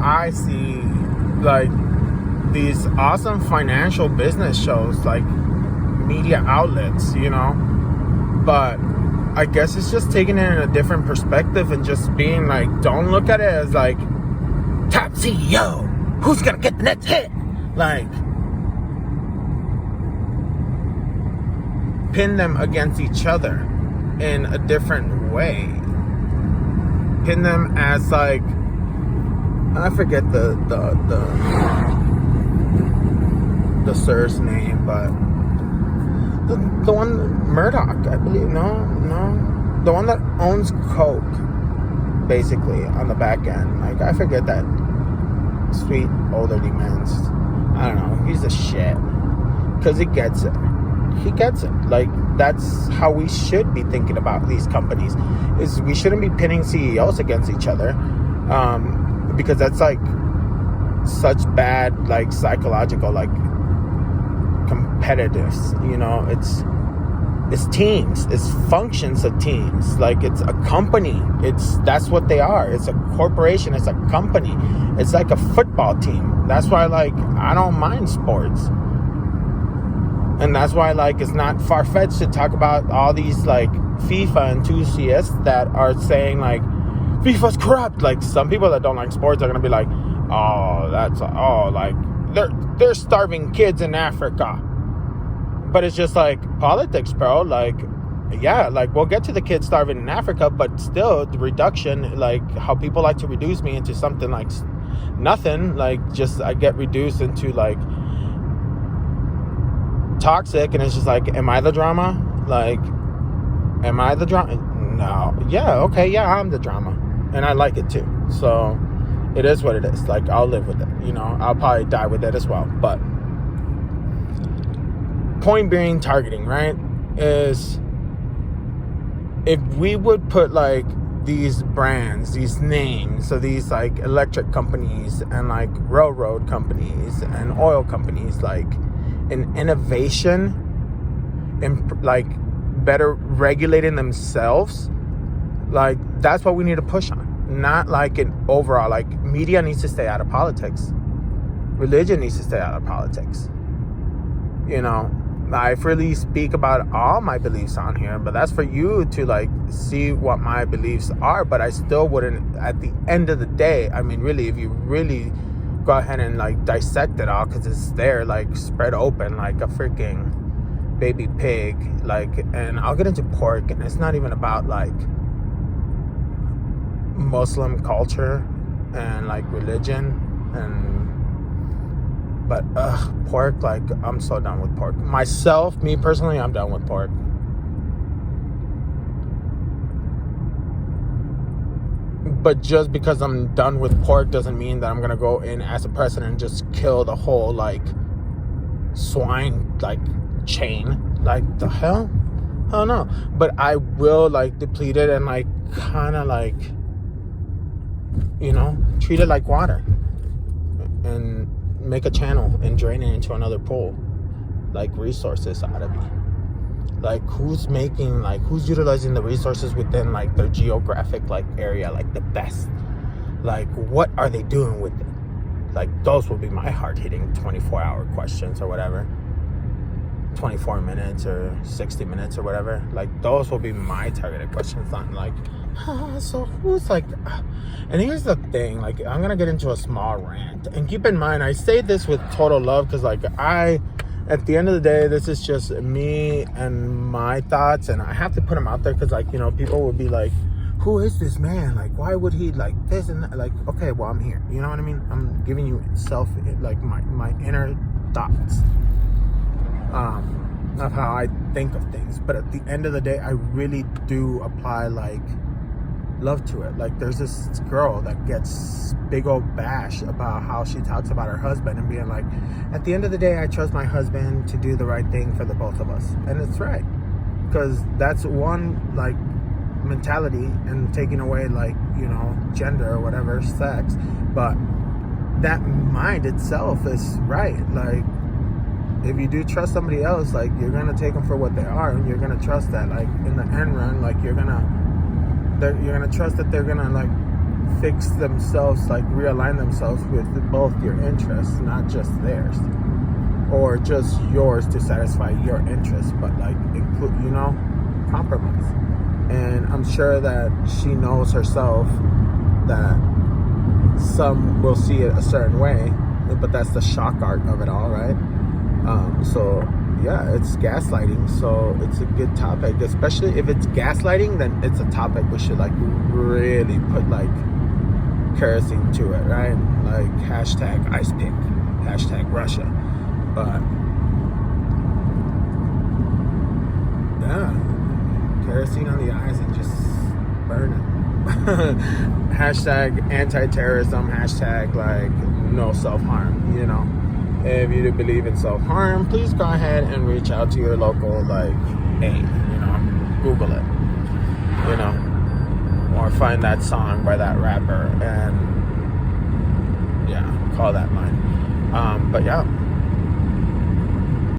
I see, like, these awesome financial business shows, like media outlets, but I guess it's just taking it in a different perspective and just being like, don't look at it as like top CEO, who's gonna get the next hit, like pin them against each other in a different way, pin them as like, I forget the sir's name, but the one, Murdoch, I believe. No, the one that owns Coke, basically, on the back end. Like, I forget that sweet elderly man's. I don't know. He's a shit because he gets it. He gets it. Like, that's how we should be thinking about these companies. Is we shouldn't be pitting CEOs against each other, because that's like such bad, like, psychological, like, competitiveness. It's teams, it's functions of teams. Like, it's a company, that's what they are. It's a corporation, it's a company. It's like a football team. That's why, like, I don't mind sports, and that's why, like, it's not far-fetched to talk about all these, like, FIFA enthusiasts that are saying, like, FIFA's corrupt. Like, some people that don't like sports are gonna be like, like, they're starving kids in Africa. But it's just like politics, bro. Like, yeah, like, we'll get to the kids starving in Africa, but still, the reduction, like, how people like to reduce me into something like nothing, like, just I get reduced into, like, toxic, and it's just like, am I the drama? Like, am I the drama? No. Yeah, okay, yeah, I'm the drama, and I like it too. So it is what it is. Like, I'll live with it. I'll probably die with it as well. But point being, targeting, right, is if we would put, like, these brands, these names, so these, like, electric companies and, like, railroad companies and oil companies, like, in innovation and, like, better regulating themselves, like, that's what we need to push on. Not like an overall, like, media needs to stay out of politics, religion needs to stay out of politics. I freely speak about all my beliefs on here, but that's for you to, like, see what my beliefs are. But I still wouldn't, at the end of the day, I mean, really, if you really go ahead and, like, dissect it all, because it's there, like, spread open like a freaking baby pig, like, and I'll get into pork, and it's not even about, like, Muslim culture and, like, religion, but pork, like, I'm so done with pork. Me personally, I'm done with pork. But just because I'm done with pork doesn't mean that I'm gonna go in as a president and just kill the whole, like, swine, like, chain. Like, the hell? Hell no. But I will, like, deplete it and, like, kind of, like, treat it like water and make a channel and drain it into another pool, like, resources out of it. Like, who's utilizing the resources within, like, their geographic, like, area, like, the best? Like, what are they doing with it? Like, those will be my hard-hitting 24-hour questions or whatever, 24 minutes or 60 minutes or whatever. Like, those will be my targeted questions, not like, so who's, like, and here's the thing, like, I'm gonna get into a small rant, and keep in mind, I say this with total love, because, like, at the end of the day, this is just me and my thoughts, and I have to put them out there, because, like, people will be like, who is this man? Like, why would he, like, this and that? Like, okay, well, I'm here, you know what I mean? I'm giving you like, my inner thoughts of how I think of things. But at the end of the day, I really do apply, like, love to it. Like, there's this girl that gets big old bash about how she talks about her husband and being like, at the end of the day, I trust my husband to do the right thing for the both of us. And it's right, because that's one, like, mentality, and taking away, like, gender or whatever, sex, but that mind itself is right. Like, if you do trust somebody else, like, you're gonna take them for what they are, and you're gonna trust that, like, in the end run, like, you're gonna trust that they're gonna, like, fix themselves, like realign themselves with both your interests, not just theirs, or just yours to satisfy your interests, but like include, you know, compromise. And I'm sure that she knows herself that some will see it a certain way, but that's the shock art of it all, right? So yeah, it's gaslighting, so it's a good topic, especially if it's gaslighting. Then it's a topic we should like really put like kerosene to it, right? Like hashtag ice pick, hashtag Russia. But yeah, kerosene on the eyes and just burn it. Hashtag anti-terrorism, hashtag like no self-harm, you know. If you do believe in self-harm, please go ahead and reach out to your local like aid, you know, Google it, you know, or find that song by that rapper and yeah, call that mine. But yeah,